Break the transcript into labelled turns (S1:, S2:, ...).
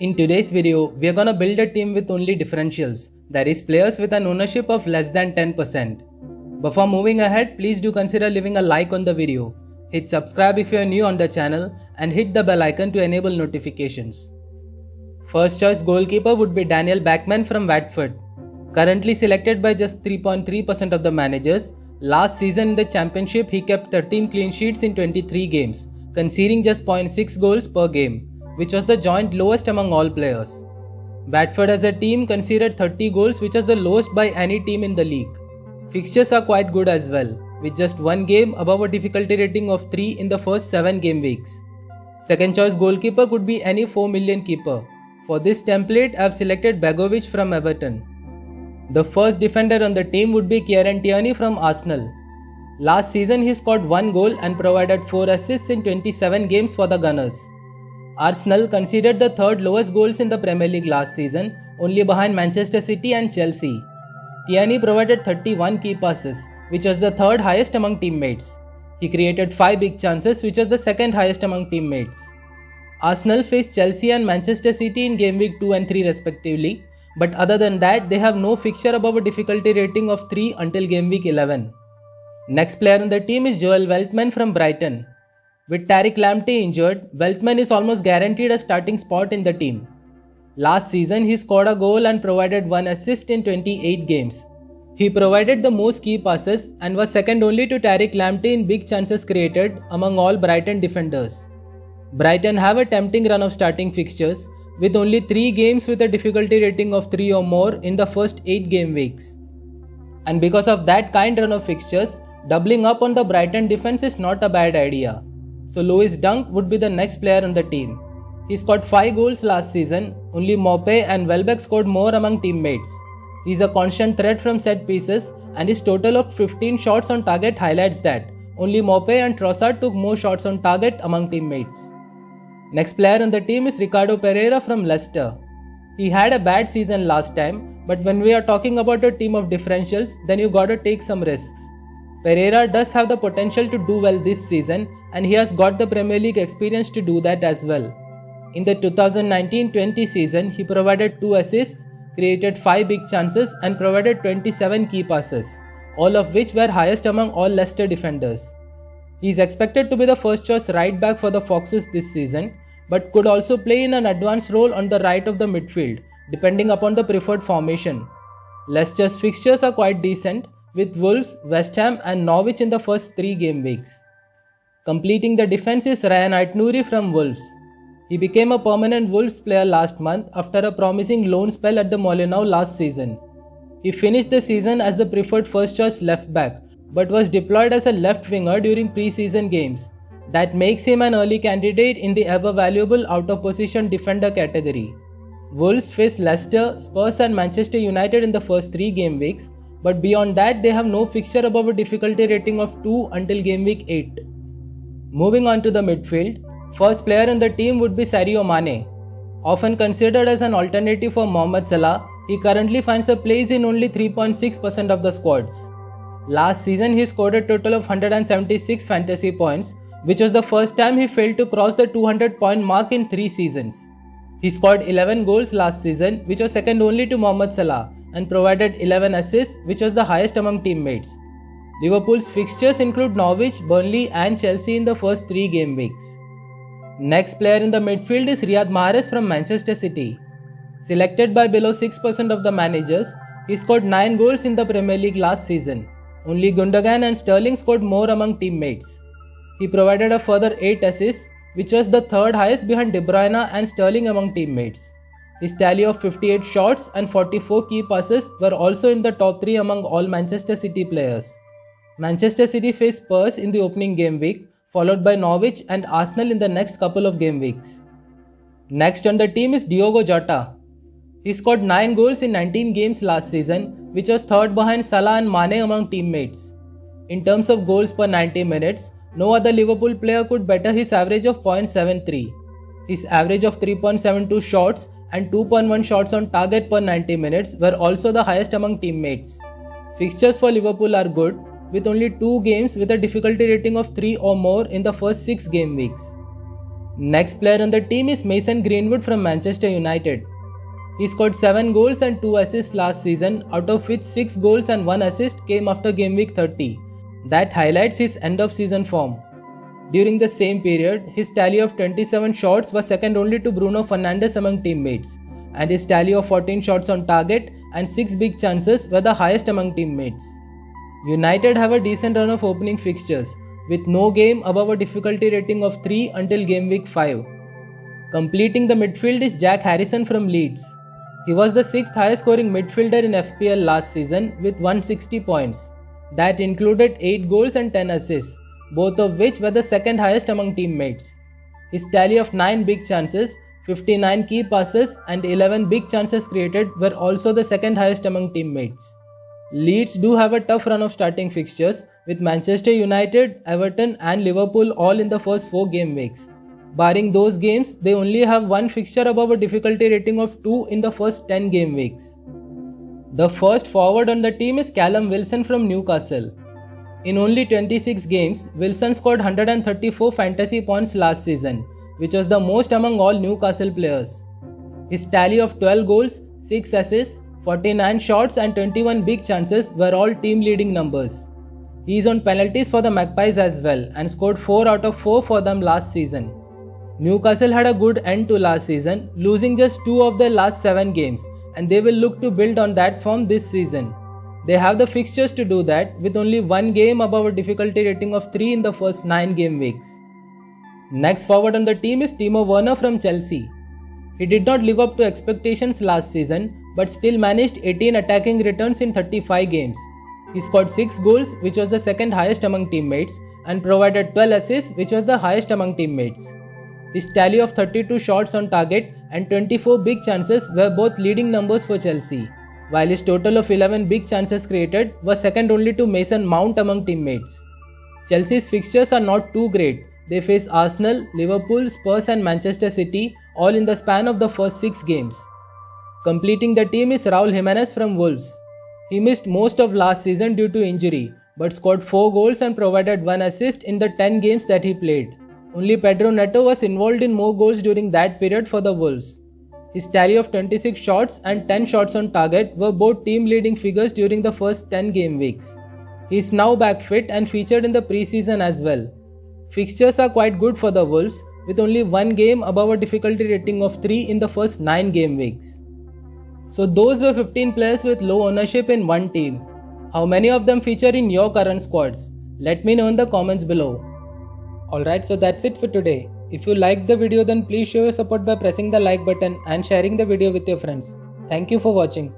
S1: In today's video, we are gonna build a team with only differentials, that is players with an ownership of less than 10%. Before moving ahead, please do consider leaving a like on the video, hit subscribe if you are new on the channel and hit the bell icon to enable notifications. First choice goalkeeper would be Daniel Bachmann from Watford. Currently selected by just 3.3% of the managers, last season in the championship he kept 13 clean sheets in 23 games, conceding just 0.6 goals per game, which was the joint lowest among all players. Watford as a team conceded 30 goals, which was the lowest by any team in the league. Fixtures are quite good as well, with just one game above a difficulty rating of 3 in the first 7 game weeks. Second choice goalkeeper could be any 4 million keeper. For this template, I have selected Begovic from Everton. The first defender on the team would be Kieran Tierney from Arsenal. Last season he scored 1 goal and provided 4 assists in 27 games for the Gunners. Arsenal conceded the third lowest goals in the Premier League last season, only behind Manchester City and Chelsea. Tierney provided 31 key passes, which was the third highest among teammates. He created 5 big chances, which was the second highest among teammates. Arsenal faced Chelsea and Manchester City in game week 2 and 3 respectively, but other than that they have no fixture above a difficulty rating of 3 until game week 11. Next player on the team is Joel Veltman from Brighton. With Tariq Lamptey injured, Veltman is almost guaranteed a starting spot in the team. Last season he scored a goal and provided 1 assist in 28 games. He provided the most key passes and was second only to Tariq Lamptey in big chances created among all Brighton defenders. Brighton have a tempting run of starting fixtures, with only 3 games with a difficulty rating of 3 or more in the first 8 game weeks. And because of that kind run of fixtures, doubling up on the Brighton defense is not a bad idea. So Lewis Dunk would be the next player on the team. He scored 5 goals last season, only Maupay and Welbeck scored more among teammates. He is a constant threat from set pieces and his total of 15 shots on target highlights that. Only Maupay and Trossard took more shots on target among teammates. Next player on the team is Ricardo Pereira from Leicester. He had a bad season last time, but when we are talking about a team of differentials, then you gotta take some risks. Pereira does have the potential to do well this season and he has got the Premier League experience to do that as well. In the 2019-20 season, he provided 2 assists, created 5 big chances and provided 27 key passes, all of which were highest among all Leicester defenders. He is expected to be the first choice right back for the Foxes this season, but could also play in an advanced role on the right of the midfield, depending upon the preferred formation. Leicester's fixtures are quite decent, with Wolves, West Ham and Norwich in the first 3 game weeks. Completing the defense is Ryan Aït-Nouri from Wolves. He became a permanent Wolves player last month after a promising loan spell at the Molineux last season. He finished the season as the preferred first choice left back, but was deployed as a left winger during pre-season games. That makes him an early candidate in the ever valuable out of position defender category. Wolves face Leicester, Spurs and Manchester United in the first 3 game weeks, but beyond that they have no fixture above a difficulty rating of 2 until game week 8. Moving on to the midfield, first player on the team would be Sadio Mane. Often considered as an alternative for Mohamed Salah, he currently finds a place in only 3.6% of the squads. Last season he scored a total of 176 fantasy points, which was the first time he failed to cross the 200-point mark in 3 seasons. He scored 11 goals last season, which was second only to Mohamed Salah, and provided 11 assists, which was the highest among teammates. Liverpool's fixtures include Norwich, Burnley and Chelsea in the first 3 game weeks. Next player in the midfield is Riyad Mahrez from Manchester City. Selected by below 6% of the managers, he scored 9 goals in the Premier League last season. Only Gundogan and Sterling scored more among teammates. He provided a further 8 assists, which was the third highest behind De Bruyne and Sterling among teammates. His tally of 58 shots and 44 key passes were also in the top 3 among all Manchester City players. Manchester City faced Spurs in the opening game week, followed by Norwich and Arsenal in the next couple of game weeks. Next on the team is Diogo Jota. He scored 9 goals in 19 games last season, which was third behind Salah and Mane among teammates. In terms of goals per 90 minutes, no other Liverpool player could better his average of 0.73. His average of 3.72 shots and 2.1 shots on target per 90 minutes were also the highest among teammates. Fixtures for Liverpool are good, with only 2 games with a difficulty rating of 3 or more in the first 6 game weeks. Next player on the team is Mason Greenwood from Manchester United. He scored 7 goals and 2 assists last season, out of which 6 goals and 1 assist came after game week 30. That highlights his end of season form. During the same period, his tally of 27 shots was second only to Bruno Fernandes among teammates, and his tally of 14 shots on target and 6 big chances were the highest among teammates. United have a decent run of opening fixtures, with no game above a difficulty rating of 3 until game week 5. Completing the midfield is Jack Harrison from Leeds. He was the 6th highest scoring midfielder in FPL last season with 160 points. That included 8 goals and 10 assists, both of which were the second highest among teammates. His tally of 9 big chances, 59 key passes and 11 big chances created were also the second highest among teammates. Leeds do have a tough run of starting fixtures with Manchester United, Everton and Liverpool all in the first 4 game weeks. Barring those games, they only have one fixture above a difficulty rating of 2 in the first 10 game weeks. The first forward on the team is Callum Wilson from Newcastle. In only 26 games, Wilson scored 134 fantasy points last season, which was the most among all Newcastle players. His tally of 12 goals, 6 assists, 49 shots and 21 big chances were all team leading numbers. He is on penalties for the Magpies as well and scored 4 out of 4 for them last season. Newcastle had a good end to last season, losing just 2 of their last 7 games, and they will look to build on that form this season. They have the fixtures to do that with only 1 game above a difficulty rating of 3 in the first 9 game weeks. Next forward on the team is Timo Werner from Chelsea. He did not live up to expectations last season but still managed 18 attacking returns in 35 games. He scored 6 goals, which was the second highest among teammates, and provided 12 assists, which was the highest among teammates. His tally of 32 shots on target and 24 big chances were both leading numbers for Chelsea, while his total of 11 big chances created was second only to Mason Mount among teammates. Chelsea's fixtures are not too great. They face Arsenal, Liverpool, Spurs and Manchester City all in the span of the first 6 games. Completing the team is Raul Jimenez from Wolves. He missed most of last season due to injury, but scored 4 goals and provided 1 assist in the 10 games that he played. Only Pedro Neto was involved in more goals during that period for the Wolves. His tally of 26 shots and 10 shots on target were both team leading figures during the first 10 game weeks. He is now back fit and featured in the preseason as well. Fixtures are quite good for the Wolves, with only 1 game above a difficulty rating of 3 in the first 9 game weeks. So those were 15 players with low ownership in one team. How many of them feature in your current squads? Let me know in the comments below. Alright, so that's it for today. If you liked the video, then please show your support by pressing the like button and sharing the video with your friends. Thank you for watching.